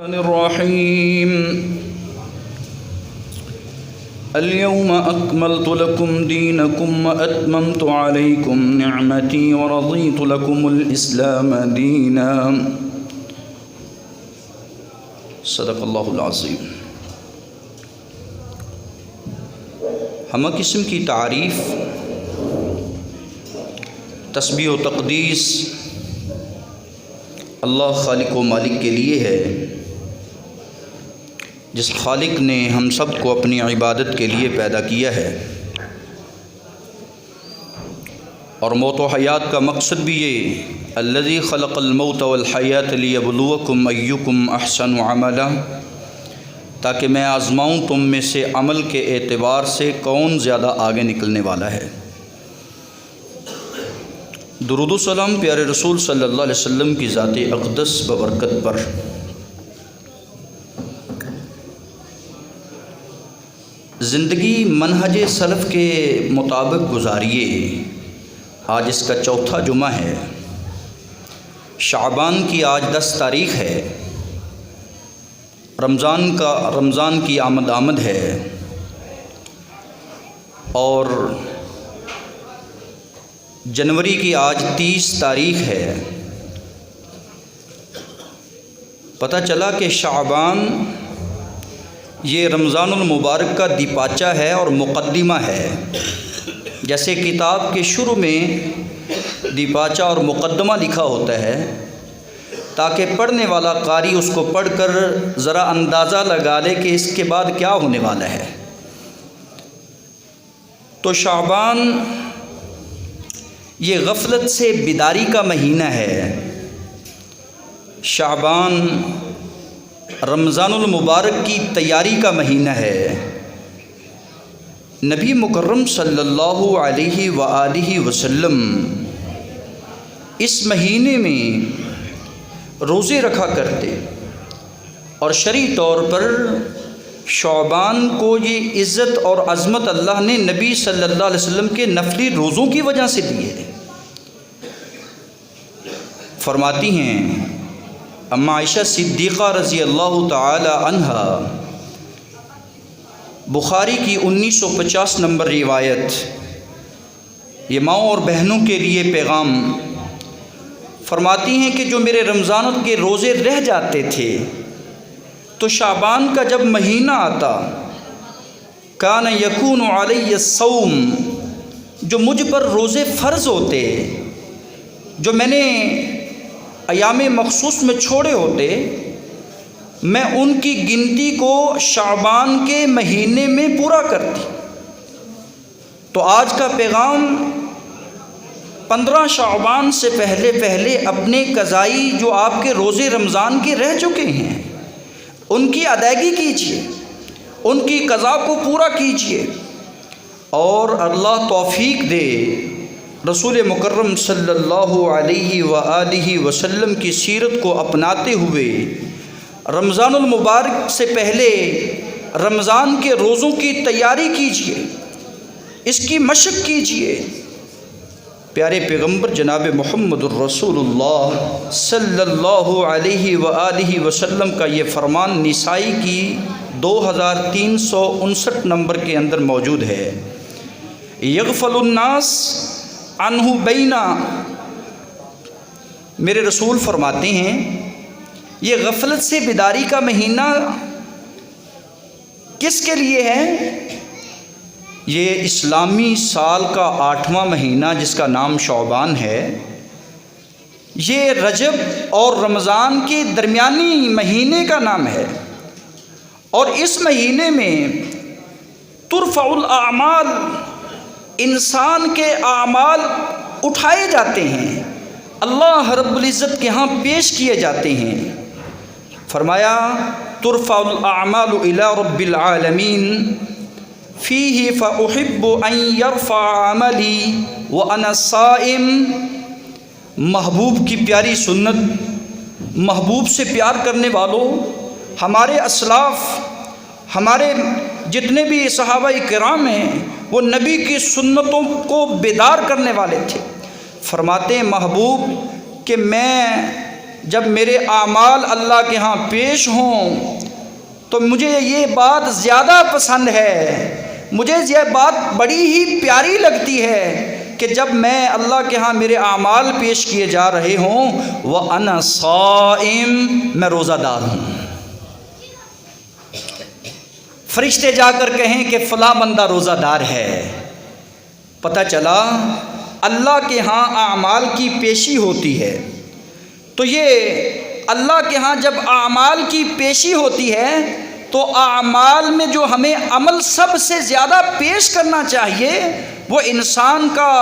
الرحيم اليوم أكملت لكم دينكم وأتممت عليكم نعمتي ورضيت لكم الإسلام دينا صدق اللہ العظیم۔ ہمہ قسم کی تعریف، تسبیح و تقدیس اللہ خالق و مالک کے لیے ہے، جس خالق نے ہم سب کو اپنی عبادت کے لیے پیدا کیا ہے، اور موت و حیات کا مقصد بھی یہ الذی خلق الموت والحیات لیبلوکم ایکم احسن عملا، تاکہ میں آزماؤں تم میں سے عمل کے اعتبار سے کون زیادہ آگے نکلنے والا ہے۔ درود و سلام پیارے رسول صلی اللہ علیہ وسلم کی ذات اقدس ببرکت پر۔ زندگی منہج سلف کے مطابق گزاریے۔ آج اس کا چوتھا جمعہ ہے، شعبان کی آج 10 تاریخ ہے، رمضان کی آمد ہے، اور جنوری کی آج 30 تاریخ ہے۔ پتہ چلا کہ شعبان یہ رمضان المبارک کا دیپاچہ ہے اور مقدمہ ہے۔ جیسے کتاب کے شروع میں دیپاچہ اور مقدمہ لکھا ہوتا ہے، تاکہ پڑھنے والا قاری اس کو پڑھ کر ذرا اندازہ لگا لے کہ اس کے بعد کیا ہونے والا ہے۔ تو شعبان یہ غفلت سے بیداری کا مہینہ ہے۔ شعبان رمضان المبارک کی تیاری کا مہینہ ہے۔ نبی مکرم صلی اللہ علیہ وآلہ وسلم اس مہینے میں روزے رکھا کرتے، اور شرعی طور پر شعبان کو یہ عزت اور عظمت اللہ نے نبی صلی اللہ علیہ وسلم کے نفلی روزوں کی وجہ سے دی ہے۔ فرماتی ہیں اما عائشہ صدیقہ رضی اللہ تعالی عنہا، بخاری کی 1950 نمبر روایت، یہ ماؤں اور بہنوں کے لیے پیغام، فرماتی ہیں کہ جو میرے رمضان کے روزے رہ جاتے تھے تو شعبان کا جب مہینہ آتا، کان یکون علی الصوم، جو مجھ پر روزے فرض ہوتے، جو میں نے ایام مخصوص میں چھوڑے ہوتے، میں ان کی گنتی کو شعبان کے مہینے میں پورا کرتی۔ تو آج کا پیغام 15 شعبان سے پہلے اپنے قضائی جو آپ کے روزے رمضان کے رہ چکے ہیں ان کی ادائیگی کیجیے، ان کی قضا کو پورا کیجیے، اور اللہ توفیق دے رسول مکرم صلی اللہ علیہ وآلہ وسلم کی سیرت کو اپناتے ہوئے رمضان المبارک سے پہلے رمضان کے روزوں کی تیاری کیجیے، اس کی مشق کیجیے۔ پیارے پیغمبر جناب محمد الرسول اللہ صلی اللہ علیہ وآلہ وسلم کا یہ فرمان نسائی کی 2359 نمبر کے اندر موجود ہے، یغفل الناس عنہ بینا۔ میرے رسول فرماتے ہیں یہ غفلت سے بیداری کا مہینہ کس کے لیے ہے؟ یہ اسلامی سال کا 8واں مہینہ جس کا نام شعبان ہے، یہ رجب اور رمضان کے درمیانی مہینے کا نام ہے، اور اس مہینے میں ترفع الاعمال، انسان کے اعمال اٹھائے جاتے ہیں، اللہ رب العزت کے ہاں پیش کیے جاتے ہیں۔ فرمایا ترفع الاعمال الی رب العالمین فیہ فاحب ان یرفع عملی وانا صائم۔ محبوب کی پیاری سنت، محبوب سے پیار کرنے والوں، ہمارے اسلاف، ہمارے جتنے بھی صحابہ کرام ہیں، وہ نبی کی سنتوں کو بیدار کرنے والے تھے۔ فرماتے ہیں محبوب کہ میں جب میرے اعمال اللہ کے ہاں پیش ہوں تو مجھے یہ بات زیادہ پسند ہے، مجھے یہ بات بڑی ہی پیاری لگتی ہے کہ جب میں اللہ کے ہاں میرے اعمال پیش کیے جا رہے ہوں وَأَنَا صَائِم، میں روزہ دار ہوں، فرشتے جا کر کہیں کہ فلاں بندہ روزہ دار ہے، پتہ چلا اللہ کے ہاں اعمال کی پیشی ہوتی ہے۔ تو یہ اللہ کے ہاں جب اعمال کی پیشی ہوتی ہے تو اعمال میں جو ہمیں عمل سب سے زیادہ پیش کرنا چاہیے وہ انسان کا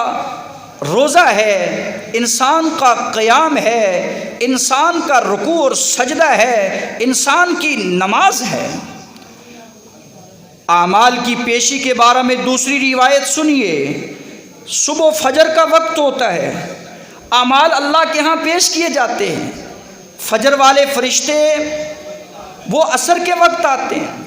روزہ ہے، انسان کا قیام ہے، انسان کا رکوع اور سجدہ ہے، انسان کی نماز ہے۔ اعمال کی پیشی کے بارے میں دوسری روایت سنیے، صبح فجر کا وقت ہوتا ہے، اعمال اللہ کے ہاں پیش کیے جاتے ہیں، فجر والے فرشتے وہ عصر کے وقت آتے ہیں،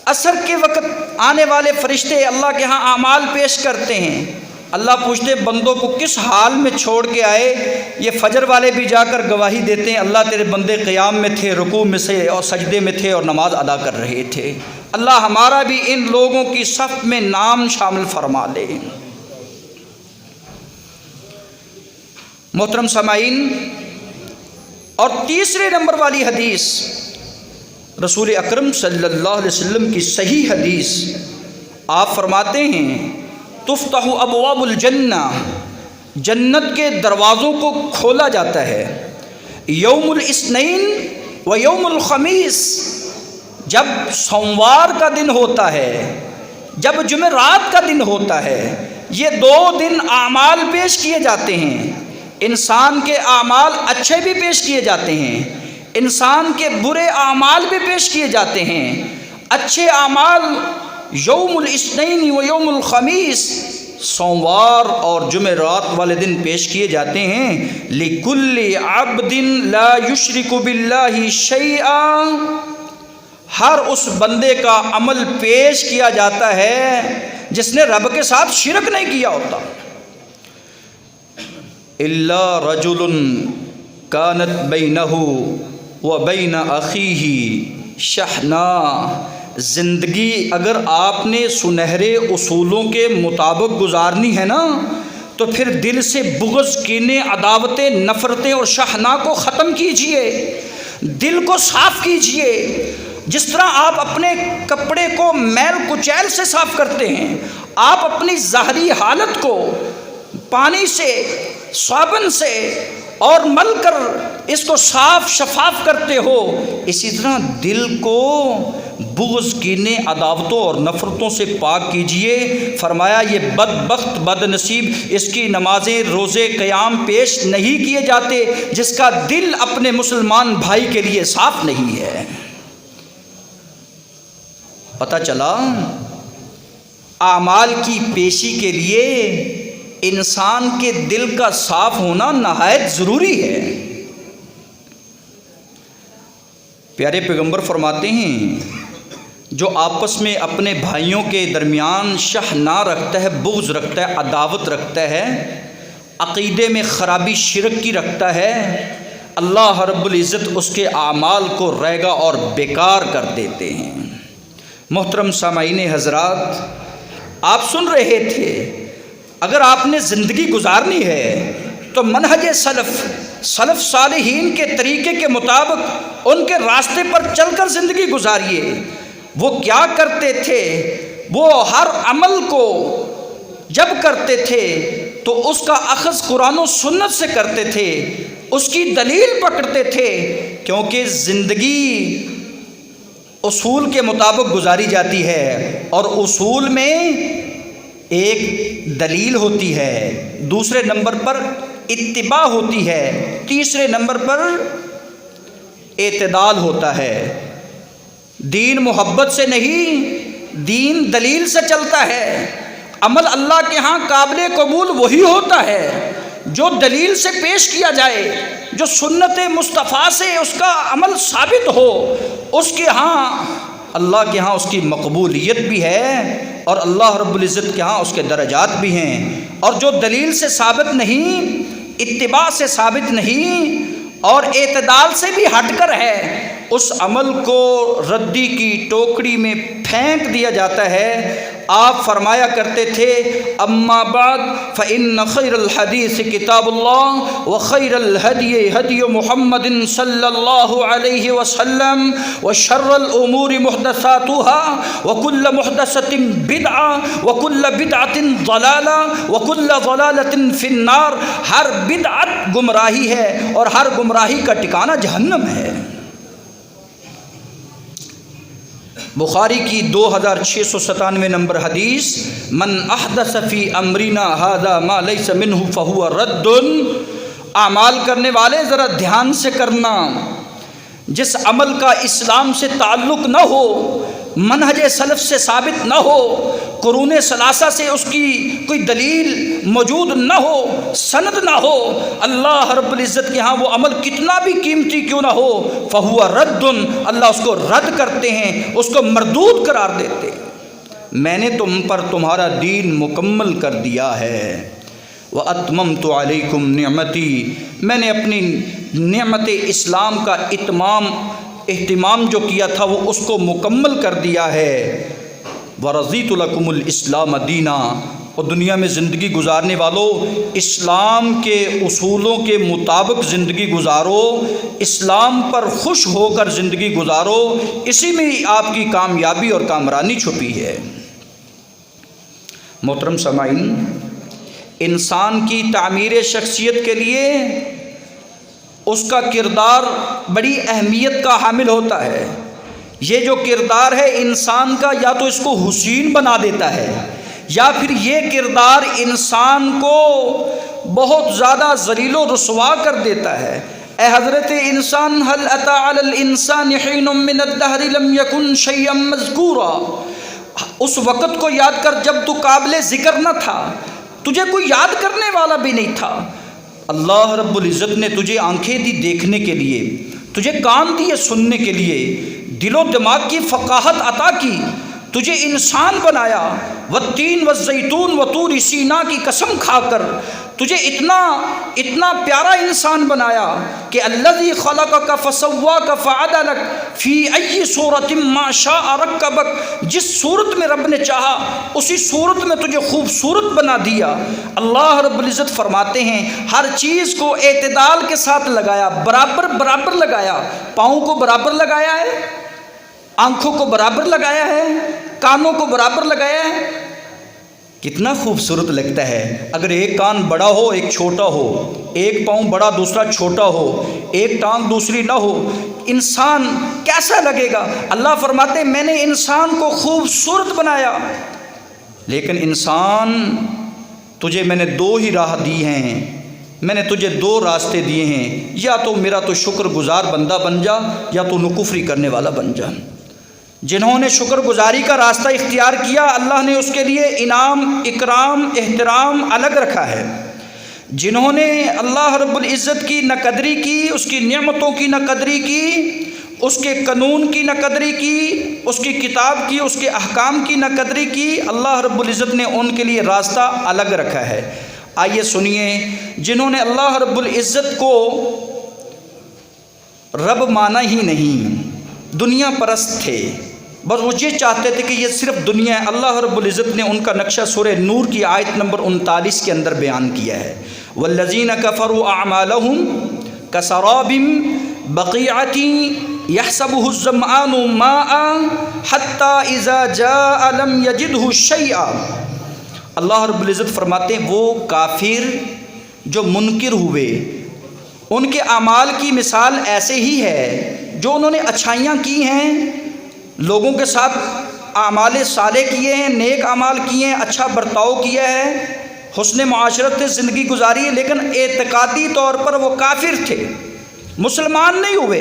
عصر کے وقت آنے والے فرشتے اللہ کے ہاں اعمال پیش کرتے ہیں۔ اللہ پوچھتے بندوں کو کس حال میں چھوڑ کے آئے؟ یہ فجر والے بھی جا کر گواہی دیتے ہیں اللہ تیرے بندے قیام میں تھے، رکوع میں سے اور سجدے میں تھے اور نماز ادا کر رہے تھے، اللہ ہمارا بھی ان لوگوں کی صف میں نام شامل فرما لے۔ محترم سامعین، اور تیسرے نمبر والی حدیث رسول اکرم صلی اللہ علیہ وسلم کی صحیح حدیث، آپ فرماتے ہیں تفتح ابواب الجنہ، جنت کے دروازوں کو کھولا جاتا ہے، یوم الاثنین و یوم الخمیس، جب سوموار کا دن ہوتا ہے، جب جمعرات کا دن ہوتا ہے، یہ دو دن اعمال پیش کیے جاتے ہیں، انسان کے اعمال اچھے بھی پیش کیے جاتے ہیں، انسان کے برے اعمال بھی پیش کیے جاتے ہیں۔ اچھے اعمال یوم الاثنین و یوم الخمیس، سوموار اور جمعرات والے دن پیش کیے جاتے ہیں۔ لِكُلِّ عَبْدٍ لَا يُشْرِكُ بِاللَّهِ شَيْئًا، ہر اس بندے کا عمل پیش کیا جاتا ہے جس نے رب کے ساتھ شرک نہیں کیا ہوتا۔ إِلَّا رَجُلٌ كَانَتْ بَيْنَهُ وَبَيْنَ أَخِيهِ شَحْنَاءٌ، زندگی اگر آپ نے سنہرے اصولوں کے مطابق گزارنی ہے نا تو پھر دل سے بغض، کینے، عداوتیں، نفرتیں اور شحناء کو ختم کیجئے، دل کو صاف کیجئے۔ جس طرح آپ اپنے کپڑے کو میل کچیل سے صاف کرتے ہیں، آپ اپنی ظاہری حالت کو پانی سے، صابن سے اور مل کر اس کو صاف شفاف کرتے ہو، اسی طرح دل کو بغض، کینے، عداوتوں اور نفرتوں سے پاک کیجئے۔ فرمایا یہ بدبخت، بد نصیب، اس کی نمازیں، روزے، قیام پیش نہیں کیے جاتے جس کا دل اپنے مسلمان بھائی کے لیے صاف نہیں ہے۔ پتہ چلا اعمال کی پیشی کے لیے انسان کے دل کا صاف ہونا نہایت ضروری ہے۔ پیارے پیغمبر فرماتے ہیں جو آپس میں اپنے بھائیوں کے درمیان شحناء رکھتا ہے، بغض رکھتا ہے، عداوت رکھتا ہے، عقیدے میں خرابی شرک کی رکھتا ہے، اللہ رب العزت اس کے اعمال کو ریگا اور بیکار کر دیتے ہیں۔ محترم سامعین حضرات، آپ سن رہے تھے اگر آپ نے زندگی گزارنی ہے تو منہج سلف صالحین کے طریقے کے مطابق ان کے راستے پر چل کر زندگی گزاریے۔ وہ کیا کرتے تھے؟ وہ ہر عمل کو جب کرتے تھے تو اس کا اخذ قرآن و سنت سے کرتے تھے، اس کی دلیل پکڑتے تھے، کیونکہ زندگی اصول کے مطابق گزاری جاتی ہے اور اصول میں ایک دلیل ہوتی ہے، دوسرے نمبر پر اتباع ہوتی ہے، تیسرے نمبر پر اعتدال ہوتا ہے۔ دین محبت سے نہیں، دین دلیل سے چلتا ہے۔ عمل اللہ کے ہاں قابل قبول وہی ہوتا ہے جو دلیل سے پیش کیا جائے، جو سنت مصطفیٰ سے اس کا عمل ثابت ہو، اس کے ہاں اللہ کے ہاں اس کی مقبولیت بھی ہے اور اللہ رب العزت کے ہاں اس کے درجات بھی ہیں۔ اور جو دلیل سے ثابت نہیں، اتباع سے ثابت نہیں، اور اعتدال سے بھی ہٹ کر ہے، اس عمل کو ردی کی ٹوکری میں پھینک دیا جاتا ہے۔ آپ فرمایا کرتے تھے اما بعد فإن خیر الحدیث کتاب اللہ وخیر الہدی ہدی محمد صلی اللہ علیہ وسلم وشر الامور محدثاتها وکل محدثۃ بدعہ وکل بدعۃ ضلالہ وکل ضلالۃ فی النار۔ ہر بدعت گمراہی ہے اور ہر گمراہی کا ٹھکانہ جہنم ہے۔ بخاری کی 2697 نمبر حدیث، من احدث فی امرنا ھذا ما لیس منہ فہو رد۔ اعمال کرنے والے ذرا دھیان سے کرنا، جس عمل کا اسلام سے تعلق نہ ہو، منہج سلف سے ثابت نہ ہو، قرون ثلاثہ سے اس کی کوئی دلیل موجود نہ ہو، سند نہ ہو، اللہ رب العزت کے ہاں وہ عمل کتنا بھی قیمتی کیوں نہ ہو، فہو رد، اللہ اس کو رد کرتے ہیں، اس کو مردود قرار دیتے۔ میں نے تم پر تمہارا دین مکمل کر دیا ہے، وَأَتْمَمْتُ عَلَيْكُمْ نِعْمَتِي، میں نے اپنی نعمت اسلام کا اہتمام جو کیا تھا وہ اس کو مکمل کر دیا ہے۔ وَرَضِيتُ لَكُمُ الْإِسْلَامَ دِينًا، اور دنیا میں زندگی گزارنے والوں اسلام کے اصولوں کے مطابق زندگی گزارو، اسلام پر خوش ہو کر زندگی گزارو، اسی میں آپ کی کامیابی اور کامرانی چھپی ہے۔ محترم سامعین، انسان کی تعمیر شخصیت کے لیے اس کا کردار بڑی اہمیت کا حامل ہوتا ہے۔ یہ جو کردار ہے انسان کا، یا تو اس کو حسین بنا دیتا ہے، یا پھر یہ کردار انسان کو بہت زیادہ ذلیل و رسوا کر دیتا ہے۔ اے حضرت انسان، هل اتى على الانسان حين من الدهر لم يكن شيئا مذكورا، اس وقت کو یاد کر جب تو قابل ذکر نہ تھا، تجھے کوئی یاد کرنے والا بھی نہیں تھا۔ اللہ رب العزت نے تجھے آنکھیں دی دیکھنے کے لیے، تجھے کان دیے سننے کے لیے، دل و دماغ کی فقاہت عطا کی، تجھے انسان بنایا۔ والتین والزیتون وطور سینا کی قسم کھا کر تجھے اتنا پیارا انسان بنایا کہ الذی خلقک فسواک فعدلک فی ای صورت ما شاء رکبک، جس صورت میں رب نے چاہا اسی صورت میں تجھے خوبصورت بنا دیا۔ اللہ رب العزت فرماتے ہیں ہر چیز کو اعتدال کے ساتھ لگایا، برابر لگایا، پاؤں کو برابر لگایا ہے، آنکھوں کو برابر لگایا ہے، کانوں کو برابر لگایا ہے۔ کتنا خوبصورت لگتا ہے اگر ایک کان بڑا ہو ایک چھوٹا ہو، ایک پاؤں بڑا دوسرا چھوٹا ہو، ایک ٹانگ دوسری نہ ہو، انسان کیسا لگے گا؟ اللہ فرماتے ہیں میں نے انسان کو خوبصورت بنایا، لیکن انسان تجھے میں نے دو ہی راہ دی ہیں، میں نے تجھے دو راستے دیے ہیں، یا تو میرا تو شکر گزار بندہ بن جا، یا تو نکفری کرنے والا بن جا۔ جنہوں نے شکر گزاری کا راستہ اختیار کیا، اللہ نے اس کے لیے انعام، اکرام، احترام الگ رکھا ہے۔ جنہوں نے اللہ رب العزت کی نہ قدری کی، اس کی نعمتوں کی نہ قدری کی، اس کے قانون کی نہ قدری کی، اس کی کتاب کی، اس کے احکام کی نہ قدری کی، اللہ رب العزت نے ان کے لیے راستہ الگ رکھا ہے۔ آئیے سنیے، جنہوں نے اللہ رب العزت کو رب مانا ہی نہیں، دنیا پرست تھے، بس وہ یہ چاہتے تھے کہ یہ صرف دنیا ہے، اللہ رب العزت نے ان کا نقشہ سورہ نور کی آیت نمبر 39 کے اندر بیان کیا ہے۔ والذین کفروا اعمالهم کسراب بقیعة یحسبہ الظمآن ماء حتی اذا جاء لم یجدہ شیئا۔ اللہ رب العزت فرماتے ہیں وہ کافر جو منکر ہوئے، ان کے اعمال کی مثال ایسے ہی ہے جو انہوں نے اچھائیاں کی ہیں، لوگوں کے ساتھ اعمال صالح کیے ہیں، نیک اعمال کیے ہیں، اچھا برتاؤ کیا ہے، حسن معاشرت سے زندگی گزاری ہے، لیکن اعتقادی طور پر وہ کافر تھے، مسلمان نہیں ہوئے۔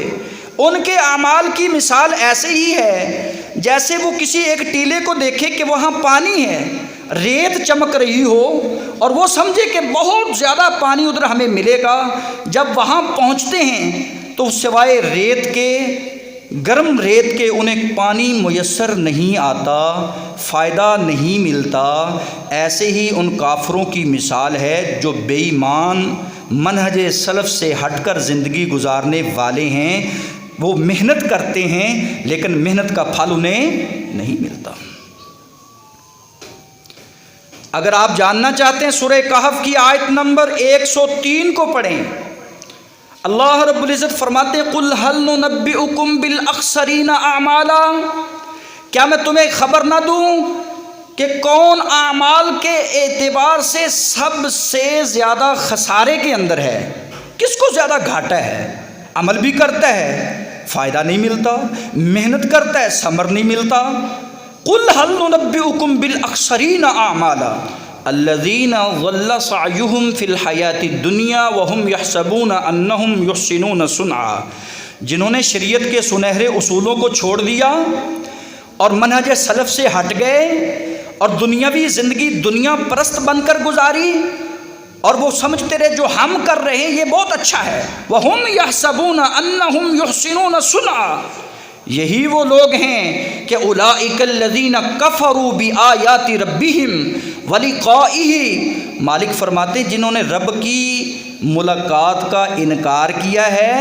ان کے اعمال کی مثال ایسے ہی ہے جیسے وہ کسی ایک ٹیلے کو دیکھے کہ وہاں پانی ہے، ریت چمک رہی ہو، اور وہ سمجھے کہ بہت زیادہ پانی ادھر ہمیں ملے گا۔ جب وہاں پہنچتے ہیں تو سوائے ریت کے، گرم ریت کے انہیں پانی میسر نہیں آتا، فائدہ نہیں ملتا۔ ایسے ہی ان کافروں کی مثال ہے جو بے ایمان، منہج سلف سے ہٹ کر زندگی گزارنے والے ہیں، وہ محنت کرتے ہیں لیکن محنت کا پھل انہیں نہیں ملتا۔ اگر آپ جاننا چاہتے ہیں سورہ کہف کی آیت نمبر 103 کو پڑھیں۔ اللہ رب العزت فرماتے ہیں قُلْ هَلْ نُنَبِّئُكُمْ بِالْأَخْسَرِينَ أَعْمَالًا، کیا میں تمہیں خبر نہ دوں کہ کون اعمال کے اعتبار سے سب سے زیادہ خسارے کے اندر ہے، کس کو زیادہ گھاٹا ہے؟ عمل بھی کرتا ہے فائدہ نہیں ملتا، محنت کرتا ہے ثمر نہیں ملتا۔ قُلْ هَلْ نُنَبِّئُكُمْ بِالْأَخْسَرِينَ أَعْمَالًا الَّذِينَ ضَلَّ سَعْيُهُمْ فِي الْحَيَاةِ الدُّنْيَا وَهُمْ يَحْسَبُونَ أَنَّهُمْ يُحْسِنُونَ صُنْعًا، جنہوں نے شریعت کے سنہرے اصولوں کو چھوڑ دیا اور منہج سلف سے ہٹ گئے اور دنیاوی زندگی دنیا پرست بن کر گزاری، اور وہ سمجھتے رہے جو ہم کر رہے ہیں یہ بہت اچھا ہے۔ وَهُمْ يَحْسَبُونَ أَنَّهُمْ يُحْسِنُونَ صُنْعًا، یہی وہ لوگ ہیں کہ اولئک الذین کفروا بآیات ربہم ولقائہ، مالک فرماتے ہیں جنہوں نے رب کی ملاقات کا انکار کیا ہے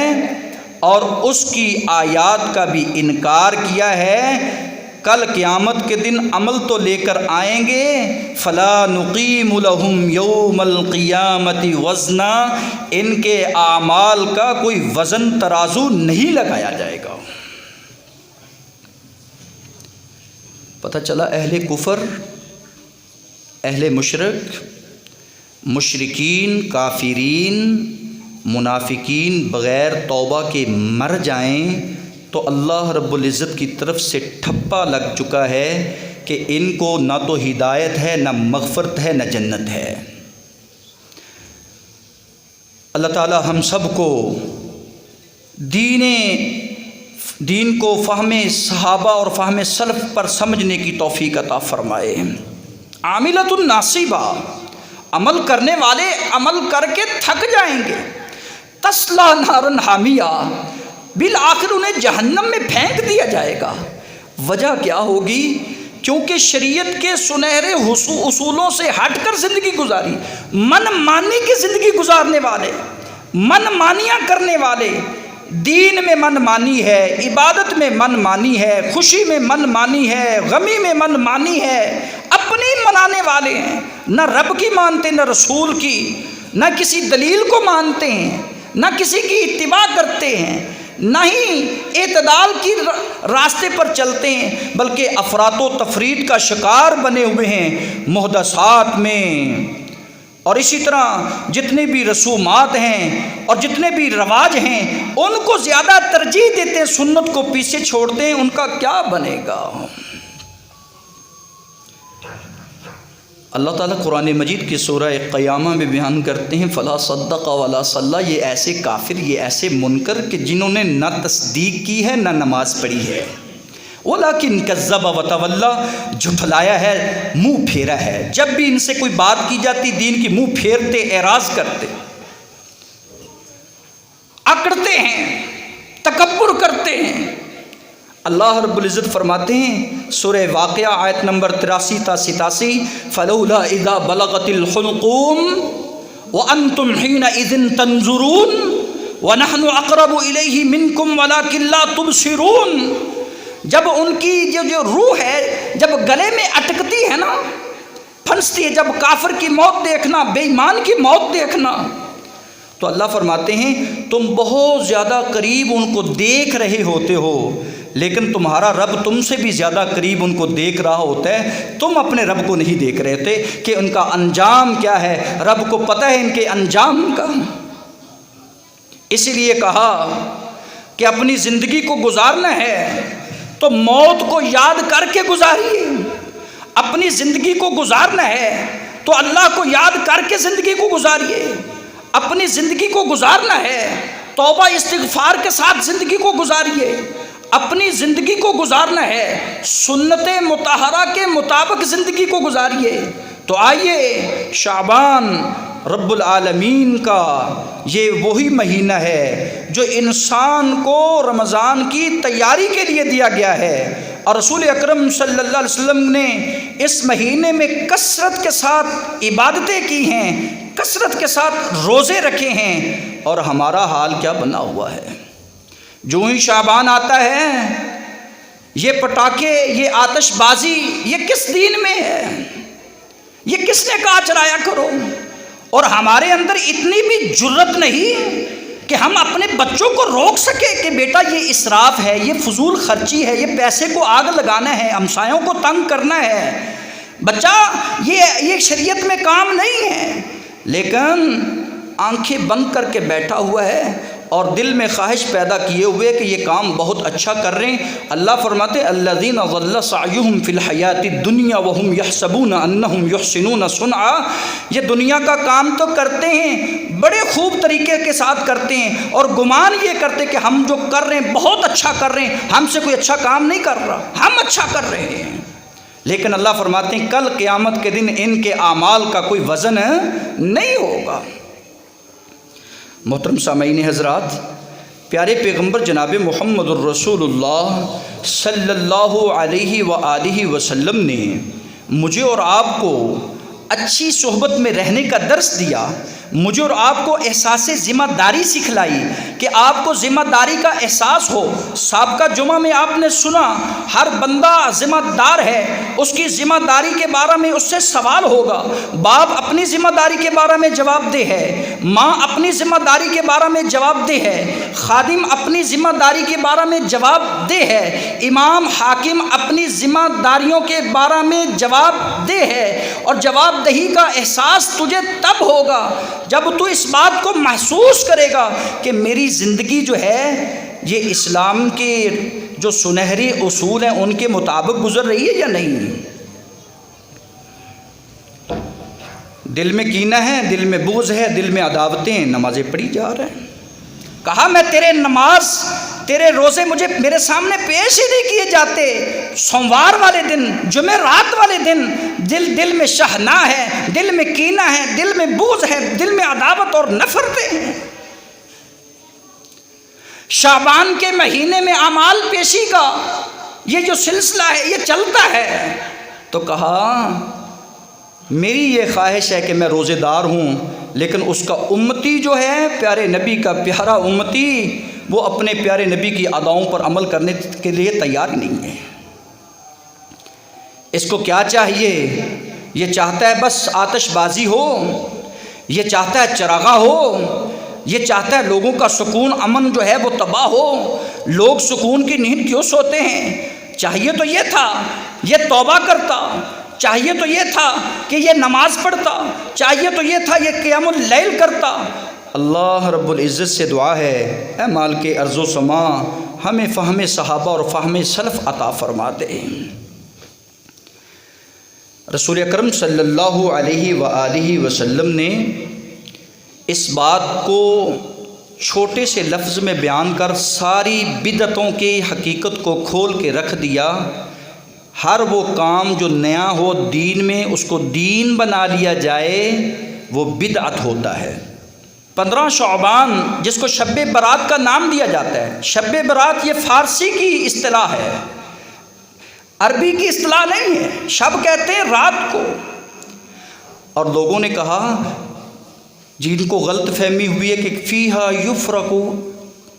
اور اس کی آیات کا بھی انکار کیا ہے، کل قیامت کے دن عمل تو لے کر آئیں گے، فلا نقیم لہم یوم القیامت وزنا، ان کے اعمال کا کوئی وزن ترازو نہیں لگایا جائے گا۔ پتہ چلا اہل کفر، اہل مشرک، مشرکین، کافرین، منافقین بغیر توبہ کے مر جائیں تو اللہ رب العزت کی طرف سے ٹھپا لگ چکا ہے کہ ان کو نہ تو ہدایت ہے، نہ مغفرت ہے، نہ جنت ہے۔ اللہ تعالی ہم سب کو دین کو فہم صحابہ اور فہم سلف پر سمجھنے کی توفیق عطا فرمائے۔ عاملۃ ناصبہ، عمل کرنے والے عمل کر کے تھک جائیں گے، تسلا نارن حامیہ، بالآخر انہیں جہنم میں پھینک دیا جائے گا۔ وجہ کیا ہوگی؟ کیونکہ شریعت کے سنہرے اصولوں سے ہٹ کر زندگی گزاری، من مانی کی زندگی گزارنے والے، من مانیاں کرنے والے، دین میں من مانی ہے، عبادت میں من مانی ہے، خوشی میں من مانی ہے، غمی میں من مانی ہے، اپنی منانے والے ہیں، نہ رب کی مانتے نہ رسول کی، نہ کسی دلیل کو مانتے ہیں، نہ کسی کی اتباع کرتے ہیں، نہ ہی اعتدال کی راستے پر چلتے ہیں، بلکہ افراط و تفرید کا شکار بنے ہوئے ہیں محدثات میں۔ اور اسی طرح جتنے بھی رسومات ہیں اور جتنے بھی رواج ہیں ان کو زیادہ ترجیح دیتے ہیں، سنت کو پیچھے چھوڑتے ہیں، ان کا کیا بنے گا؟ اللہ تعالیٰ قرآن مجید کی سورہ قیامہ میں بیان کرتے ہیں فلا صدق ولا صلی، یہ ایسے کافر، یہ ایسے منکر کہ جنہوں نے نہ تصدیق کی ہے نہ نماز پڑھی ہے، ولیکن کذب وتولی، جھٹلایا ہے، منہ پھیرا ہے۔ جب بھی ان سے کوئی بات کی جاتی دین کی، منہ پھیرتے، اعراض کرتے، اکڑتے ہیں، تکبر کرتے ہیں۔ اللہ رب العزت فرماتے ہیں سورہ واقعہ آیت نمبر 83 تا 87، فلولا اذا بلغت الحلقوم وانتم حينئذ تنظرون ونحن اقرب الیہ منکم ولکن لا تبصرون، جب ان کی جو روح ہے جب گلے میں اٹکتی ہے نا، پھنستی ہے، جب کافر کی موت دیکھنا، بے ایمان کی موت دیکھنا، تو اللہ فرماتے ہیں تم بہت زیادہ قریب ان کو دیکھ رہے ہوتے ہو، لیکن تمہارا رب تم سے بھی زیادہ قریب ان کو دیکھ رہا ہوتا ہے، تم اپنے رب کو نہیں دیکھ رہے ہوتے کہ ان کا انجام کیا ہے، رب کو پتہ ہے ان کے انجام کا۔ اسی لیے کہا کہ اپنی زندگی کو گزارنا ہے تو موت کو یاد کر کے گزاریے، اپنی زندگی کو گزارنا ہے تو اللہ کو یاد کر کے زندگی کو گزاریے، اپنی زندگی کو گزارنا ہے توبہ استغفار کے ساتھ زندگی کو گزاریے، اپنی زندگی کو گزارنا ہے سنت مطہرہ کے مطابق زندگی کو گزاریے۔ تو آئیے شعبان رب العالمین کا یہ وہی مہینہ ہے جو انسان کو رمضان کی تیاری کے لیے دیا گیا ہے، اور رسول اکرم صلی اللہ علیہ وسلم نے اس مہینے میں کثرت کے ساتھ عبادتیں کی ہیں، کثرت کے ساتھ روزے رکھے ہیں، اور ہمارا حال کیا بنا ہوا ہے؟ جو ہی شعبان آتا ہے، یہ پٹاخے، یہ آتش بازی، یہ کس دین میں ہے؟ یہ کس نے کہا چلایا کرو؟ اور ہمارے اندر اتنی بھی جرت نہیں کہ ہم اپنے بچوں کو روک سکے کہ بیٹا یہ اسراف ہے، یہ فضول خرچی ہے، یہ پیسے کو آگ لگانا ہے، ہمسایوں کو تنگ کرنا ہے، بچہ یہ شریعت میں کام نہیں ہے۔ لیکن آنکھیں بند کر کے بیٹھا ہوا ہے اور دل میں خواہش پیدا کیے ہوئے کہ یہ کام بہت اچھا کر رہے ہیں۔ اللہ فرماتے الذین ضل سعیہم فی الحیاۃ الدنیا وہم یحسبون انہم یحسنون صنعا، یہ دنیا کا کام تو کرتے ہیں، بڑے خوب طریقے کے ساتھ کرتے ہیں، اور گمان یہ کرتے کہ ہم جو کر رہے ہیں بہت اچھا کر رہے ہیں، ہم سے کوئی اچھا کام نہیں کر رہا، ہم اچھا کر رہے ہیں۔ لیکن اللہ فرماتے ہیں کل قیامت کے دن ان کے اعمال کا کوئی وزن نہیں ہوگا۔ محترم سامعین حضرات، پیارے پیغمبر جناب محمد الرسول اللہ صلی اللہ علیہ وآلہ وسلم نے مجھے اور آپ کو اچھی صحبت میں رہنے کا درس دیا، مجھے اور آپ کو احساس ذمہ داری سکھلائی کہ آپ کو ذمہ داری کا احساس ہو۔ سابقہ جمعہ میں آپ نے سنا ہر بندہ ذمہ دار ہے، اس کی ذمہ داری کے بارے میں اس سے سوال ہوگا، باپ اپنی ذمہ داری کے بارے میں جواب دہ ہے، ماں اپنی ذمہ داری کے بارے میں جواب دہ ہے، خادم اپنی ذمہ داری کے بارے میں جواب دہ ہے، امام حاکم اپنی ذمہ داریوں کے بارے میں جواب دہ ہے۔ اور جواب دہی کا احساس تجھے تب ہوگا جب تو اس بات کو محسوس کرے گا کہ میری زندگی جو ہے یہ اسلام کے جو سنہری اصول ہیں ان کے مطابق گزر رہی ہے یا نہیں۔ دل میں کینہ ہے، دل میں بغض ہے، دل میں عداوتیں، نمازیں پڑھی جا رہے ہیں۔ کہا میں تیرے نماز، تیرے روزے مجھے میرے سامنے پیش ہی نہیں کیے جاتے، سوموار والے دن، جمعرات والے دن دل میں شحناء ہے، دل میں کینہ ہے، دل میں بغض ہے، دل میں عداوت اور نفرتیں ہیں۔ شعبان کے مہینے میں اعمال پیشی کا یہ جو سلسلہ ہے یہ چلتا ہے، تو کہا میری یہ خواہش ہے کہ میں روزے دار ہوں، لیکن اس کا امتی جو ہے، پیارے نبی کا پیارا امتی، وہ اپنے پیارے نبی کی اداؤں پر عمل کرنے کے لیے تیار نہیں ہے۔ اس کو کیا چاہیے؟ یہ چاہتا ہے بس آتش بازی ہو، یہ چاہتا ہے چراغاں ہو، یہ چاہتا ہے لوگوں کا سکون امن جو ہے وہ تباہ ہو۔ لوگ سکون کی نیند کیوں سوتے ہیں؟ چاہیے تو یہ تھا یہ توبہ کرتا، چاہیے تو یہ تھا کہ یہ نماز پڑھتا، چاہیے تو یہ تھا یہ قیام اللیل کرتا۔ اللہ رب العزت سے دعا ہے اے مالک ارض و سما، ہمیں فہم صحابہ اور فہم سلف عطا فرما دے۔ رسول اکرم صلی اللہ علیہ وآلہ وسلم نے اس بات کو چھوٹے سے لفظ میں بیان کر ساری بدعتوں کی حقیقت کو کھول کے رکھ دیا۔ ہر وہ کام جو نیا ہو دین میں، اس کو دین بنا لیا جائے، وہ بدعت ہوتا ہے۔ 15 شعبان جس کو شب برات کا نام دیا جاتا ہے، شب برات یہ فارسی کی اصطلاح ہے، عربی کی اصطلاح نہیں ہے۔ شب کہتے ہیں رات کو، اور لوگوں نے کہا جن کو غلط فہمی ہوئی ہے کہ فیہا یفرق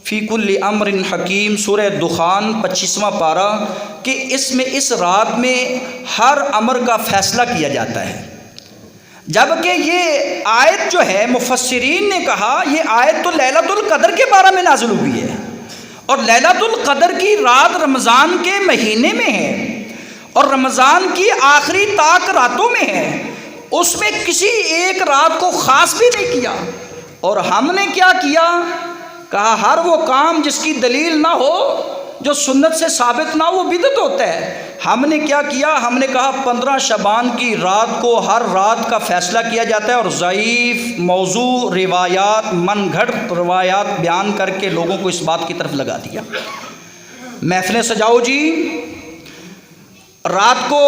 فی کل امر حکیم، سورہ دخان 25واں پارہ، کہ اس میں اس رات میں ہر امر کا فیصلہ کیا جاتا ہے، جبکہ یہ آیت جو ہے مفسرین نے کہا یہ آیت تو لیلۃ القدر کے بارے میں نازل ہوئی ہے، اور لیلۃ القدر کی رات رمضان کے مہینے میں ہے، اور رمضان کی آخری طاق راتوں میں ہے، اس میں کسی ایک رات کو خاص بھی نہیں کیا۔ اور ہم نے کیا کیا؟ کہا ہر وہ کام جس کی دلیل نہ ہو، جو سنت سے ثابت نہ ہو، وہ بدعت ہوتا ہے۔ ہم نے کیا کیا؟ ہم نے کہا 15 شعبان کی رات کو ہر رات کا فیصلہ کیا جاتا ہے، اور ضعیف موضوع روایات، من گھڑت روایات بیان کر کے لوگوں کو اس بات کی طرف لگا دیا۔ محفلیں سجاؤ جی، رات کو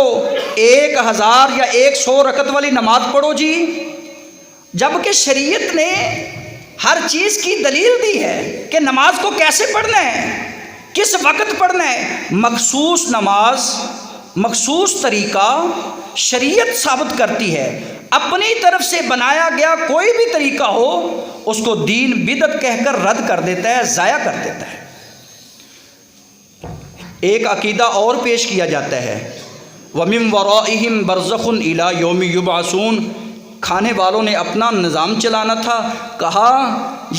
1000 یا 100 رکعت والی نماز پڑھو جی، جبکہ شریعت نے ہر چیز کی دلیل دی ہے کہ نماز کو کیسے پڑھنا ہے، کس وقت پڑھنا ہے۔ مخصوص نماز، مخصوص طریقہ شریعت ثابت کرتی ہے۔ اپنی طرف سے بنایا گیا کوئی بھی طریقہ ہو اس کو دین بدعت کہہ کر رد کر دیتا ہے، ضائع کر دیتا ہے۔ ایک عقیدہ اور پیش کیا جاتا ہے، وَمِن وَرَائِهِمْ بَرْزَخٌ إِلَى يَوْمِ يُبْعَثُونَ۔ کھانے والوں نے اپنا نظام چلانا تھا، کہا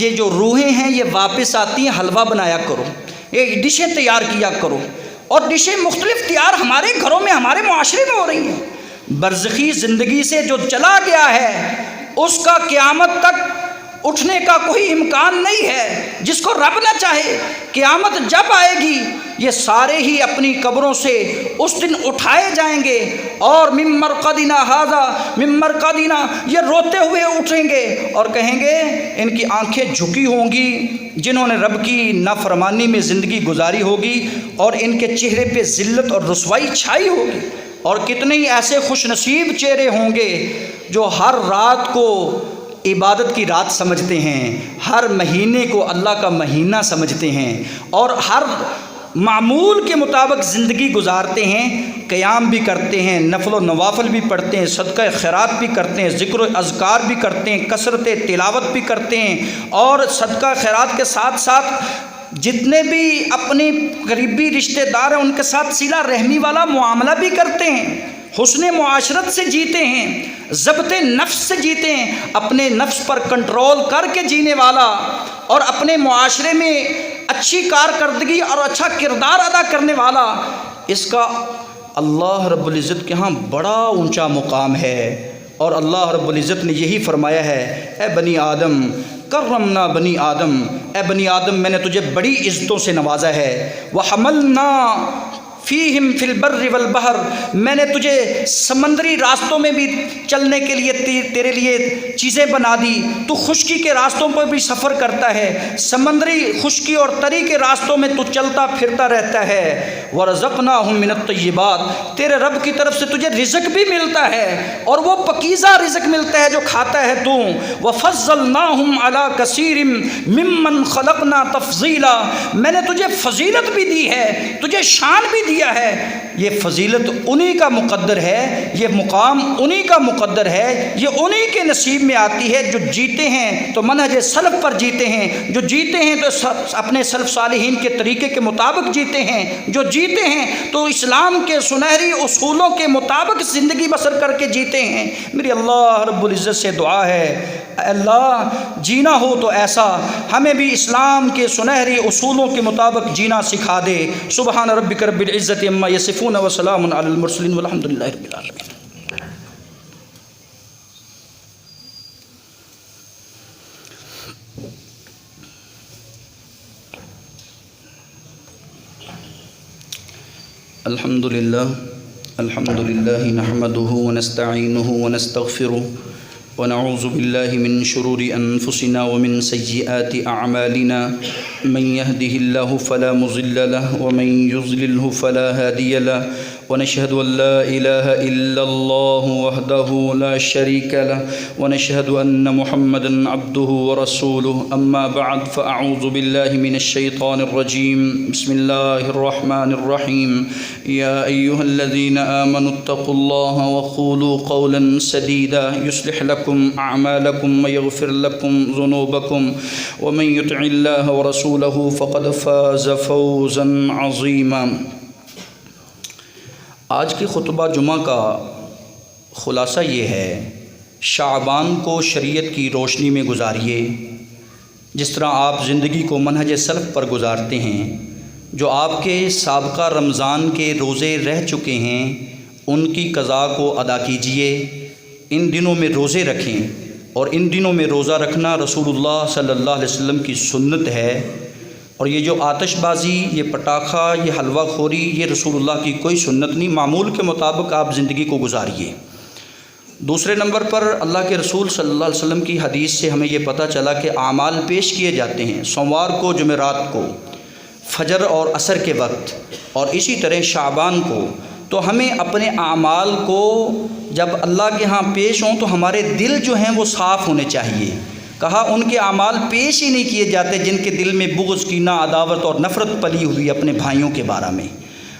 یہ جو روحیں ہیں یہ واپس آتی ہیں، حلوہ بنایا کرو، یہ ڈشیں تیار کیا کرو، اور ڈشیں مختلف تیار ہمارے گھروں میں ہمارے معاشرے میں ہو رہی ہیں۔ برزخی زندگی سے جو چلا گیا ہے اس کا قیامت تک اٹھنے کا کوئی امکان نہیں ہے، جس کو رب نہ چاہے قیامت جب آئے گی یہ سارے ہی اپنی قبروں سے اس دن اٹھائے جائیں گے، اور من مرقدنا ھذا من مرقدنا، یہ روتے ہوئے اٹھیں گے اور کہیں گے، ان کی آنکھیں جھکی ہوں گی جنہوں نے رب کی نافرمانی میں زندگی گزاری ہوگی، اور ان کے چہرے پہ ذلت اور رسوائی چھائی ہوگی۔ اور کتنے ہی ایسے خوش نصیب چہرے ہوں گے جو ہر رات کو عبادت کی رات سمجھتے ہیں، ہر مہینے کو اللہ کا مہینہ سمجھتے ہیں، اور ہر معمول کے مطابق زندگی گزارتے ہیں، قیام بھی کرتے ہیں، نفل و نوافل بھی پڑھتے ہیں، صدقہ خیرات بھی کرتے ہیں، ذکر و اذکار بھی کرتے ہیں، کثرت تلاوت بھی کرتے ہیں، اور صدقہ خیرات کے ساتھ ساتھ جتنے بھی اپنے قریبی رشتہ دار ہیں ان کے ساتھ صلہ رحمی والا معاملہ بھی کرتے ہیں، حسن معاشرت سے جیتے ہیں، ضبط نفس سے جیتے ہیں، اپنے نفس پر کنٹرول کر کے جینے والا، اور اپنے معاشرے میں اچھی کارکردگی اور اچھا کردار ادا کرنے والا، اس کا اللہ رب العزت کے ہاں بڑا اونچا مقام ہے۔ اور اللہ رب العزت نے یہی فرمایا ہے، اے بنی آدم کرمنا بنی آدم، اے بنی آدم میں نے تجھے بڑی عزتوں سے نوازا ہے، وَحَمَلْنَا فیہم فی البر والبحر، میں نے تجھے سمندری راستوں میں بھی چلنے کے لیے تیرے لیے چیزیں بنا دی، تو خشکی کے راستوں پر بھی سفر کرتا ہے، سمندری خشکی اور تری کے راستوں میں تو چلتا پھرتا رہتا ہے، وَرَزَقْنَاهُم مِّنَ الطَّيِّبَاتِ، تیرے رب کی طرف سے تجھے رزق بھی ملتا ہے، اور وہ پکیزہ رزق ملتا ہے جو کھاتا ہے تو، وَفَضَّلْنَاهُمْ عَلَىٰ كَثِيرٍ مِّمَّنْ خَلَقْنَا تَفْضِيلًا، میں نے تجھے فضیلت بھی دی ہے، تجھے شان بھی دیا ہے۔ یہ فضیلت انہی کا مقدر ہے، یہ مقام انہی کا مقدر ہے، یہ انہی کے نصیب میں آتی ہے جو جیتے ہیں تو منہج سلف پر جیتے ہیں، جو جیتے ہیں تو اپنے سلف صالحین کے طریقے کے مطابق جیتے ہیں، جو جیتے ہیں تو اسلام کے سنہری اصولوں کے مطابق زندگی بسر کر کے جیتے ہیں۔ میری اللہ رب العزت سے دعا ہے، اے اللہ جینا ہو تو ایسا ہمیں بھی اسلام کے سنہری اصولوں کے مطابق جینا سکھا دے۔ سبحان ربک رب العزت عما یصفون وسلام علی المرسلین والحمد للہ رب العالمین۔ الحمد للہ نحمده ونستعینه ونستغفره ونعوذ باللہ من شرور انفسنا ومن سیئات اعمالنا، من يهده الله فلا مضل له ومن يضلله فلا هادي له، ونشهد أن لا إله إلا الله وحده لا شريك له، ونشهد أن محمدا عبده ورسوله، أما بعد فأعوذ بالله من الشيطان الرجيم، بسم الله الرحمن الرحيم، يا أيها الذين آمنوا اتقوا الله وقولوا قولا سديدا يصلح لكم أعمالكم ويغفر لكم ذنوبكم، ومن يطع الله ورسوله فقد فاز فوزا عظيما۔ آج کی خطبہ جمعہ کا خلاصہ یہ ہے، شعبان کو شریعت کی روشنی میں گزاریے، جس طرح آپ زندگی کو منہج سلف پر گزارتے ہیں۔ جو آپ کے سابقہ رمضان کے روزے رہ چکے ہیں ان کی قضا کو ادا کیجیے، ان دنوں میں روزے رکھیں، اور ان دنوں میں روزہ رکھنا رسول اللہ صلی اللہ علیہ وسلم کی سنت ہے، اور یہ جو آتش بازی، یہ پٹاخہ، یہ حلوہ خوری، یہ رسول اللہ کی کوئی سنت نہیں، معمول کے مطابق آپ زندگی کو گزاریے۔ دوسرے نمبر پر اللہ کے رسول صلی اللہ علیہ وسلم کی حدیث سے ہمیں یہ پتہ چلا کہ اعمال پیش کیے جاتے ہیں سوموار کو، جمعرات کو، فجر اور عصر کے وقت، اور اسی طرح شعبان کو۔ تو ہمیں اپنے اعمال کو جب اللہ کے ہاں پیش ہوں تو ہمارے دل جو ہیں وہ صاف ہونے چاہیے۔ کہا ان کے اعمال پیش ہی نہیں کیے جاتے جن کے دل میں بغض، کینہ، عداوت اور نفرت پلی ہوئی اپنے بھائیوں کے بارے میں،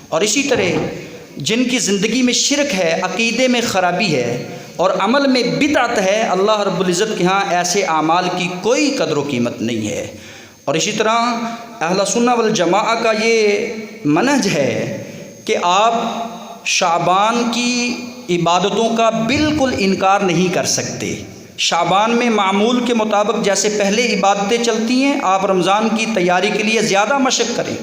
اور اسی طرح جن کی زندگی میں شرک ہے، عقیدے میں خرابی ہے، اور عمل میں بدعت ہے، اللہ رب العزت کے ہاں ایسے اعمال کی کوئی قدر و قیمت نہیں ہے۔ اور اسی طرح اہل سنہ والجماعہ کا یہ منہج ہے کہ آپ شعبان کی عبادتوں کا بالکل انکار نہیں کر سکتے۔ شعبان میں معمول کے مطابق جیسے پہلے عبادتیں چلتی ہیں، آپ رمضان کی تیاری کے لیے زیادہ مشق کریں،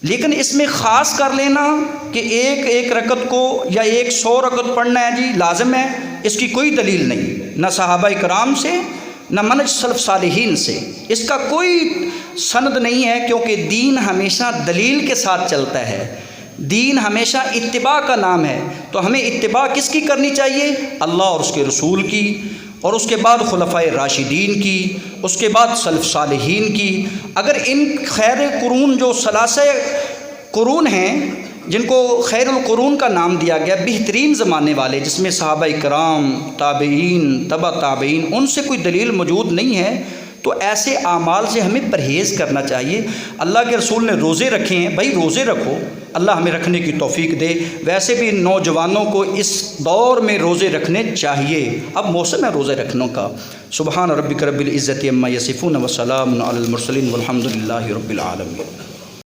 لیکن اس میں خاص کر لینا کہ ایک رکعت کو یا 100 رکعت پڑھنا ہے جی لازم ہے، اس کی کوئی دلیل نہیں، نہ صحابہ کرام سے نہ منہج سلف صالحین سے، اس کا کوئی سند نہیں ہے، کیونکہ دین ہمیشہ دلیل کے ساتھ چلتا ہے، دین ہمیشہ اتباع کا نام ہے۔ تو ہمیں اتباع کس کی کرنی چاہیے؟ اللہ اور اس کے رسول کی، اور اس کے بعد خلفائے راشدین کی، اس کے بعد سلف صالحین کی۔ اگر ان خیر قرون جو ثلاثہ قرون ہیں جن کو خیر القرون کا نام دیا گیا، بہترین زمانے والے، جس میں صحابہ کرام، تابعین، تبع تابعین، ان سے کوئی دلیل موجود نہیں ہے، تو ایسے اعمال سے ہمیں پرہیز کرنا چاہیے۔ اللہ کے رسول نے روزے رکھے ہیں، بھائی روزے رکھو، اللہ ہمیں رکھنے کی توفیق دے۔ ویسے بھی نوجوانوں کو اس دور میں روزے رکھنے چاہیے، اب موسم ہے روزے رکھنے کا۔ سبحان ربک رب العزت عما یصفون وسلام علی المرسلین والحمد للہ رب العالمین۔